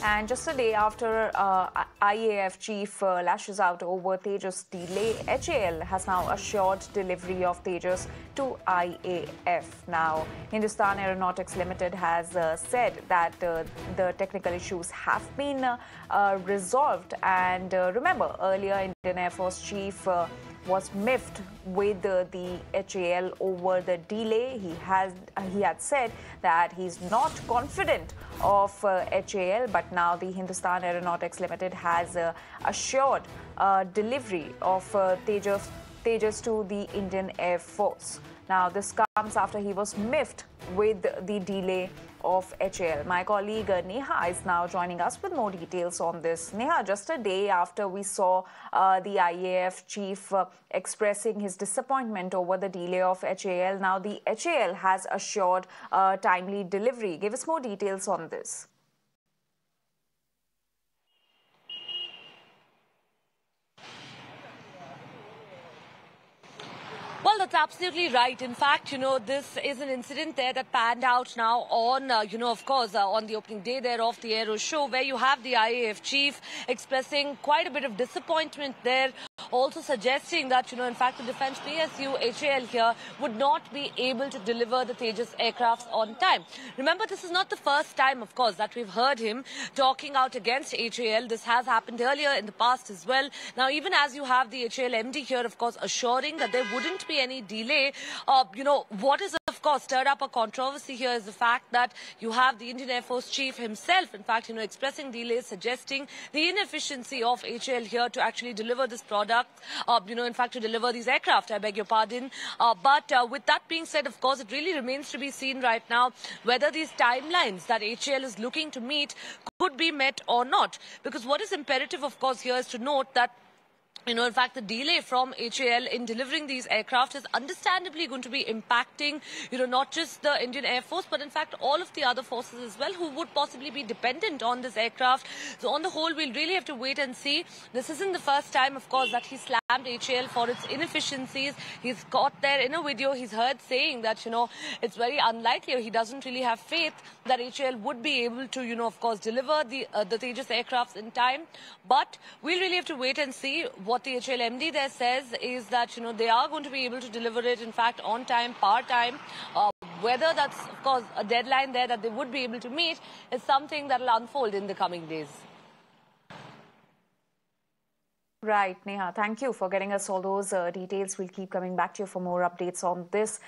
And just a day after IAF chief lashes out over Tejas delay, HAL has now assured delivery of Tejas to IAF. Now, Hindustan Aeronautics Limited has said that the technical issues have been resolved. And remember, earlier Indian Air Force chief was miffed with the HAL over the delay. He had said that he's not confident of HAL, but now the Hindustan Aeronautics Limited has assured delivery of Tejas to the Indian Air Force. Now, this comes after he was miffed with the delay of HAL. My colleague Neha is now joining us with more details on this. Neha, just a day after we saw the IAF chief expressing his disappointment over the delay of HAL, now the HAL has assured timely delivery. Give us more details on this. Well, that's absolutely right. In fact, this is an incident there that panned out now on, of course, on the opening day there of the Aero Show, where you have the IAF chief expressing quite a bit of disappointment there, also suggesting that, in fact, the Defence PSU HAL here would not be able to deliver the Tejas aircrafts on time. Remember, this is not the first time, of course, that we've heard him talking out against HAL. This has happened earlier in the past as well. Now, even as you have the HAL MD here, of course, assuring that there wouldn't be any delay, what is, of course, stirred up a controversy here is the fact that you have the Indian Air Force chief himself, in fact, expressing delays, suggesting the inefficiency of HAL here to actually deliver this product, in fact, to deliver these aircraft, I beg your pardon. But with that being said, of course, it really remains to be seen right now whether these timelines that HAL is looking to meet could be met or not. Because what is imperative, of course, here is to note that in fact, the delay from HAL in delivering these aircraft is understandably going to be impacting, not just the Indian Air Force, but in fact all of the other forces as well who would possibly be dependent on this aircraft. So on the whole, we'll really have to wait and see. This isn't the first time, of course, that he slammed HAL for its inefficiencies. He's caught there in a video. He's heard saying that, it's very unlikely, or he doesn't really have faith that HAL would be able to, of course, deliver the Tejas aircrafts in time. But we'll really have to wait and see. What the HAL MD there says is that, they are going to be able to deliver it, in fact, on time, par time. Whether that's, of course, a deadline there that they would be able to meet is something that will unfold in the coming days. Right, Neha. Thank you for getting us all those details. We'll keep coming back to you for more updates on this.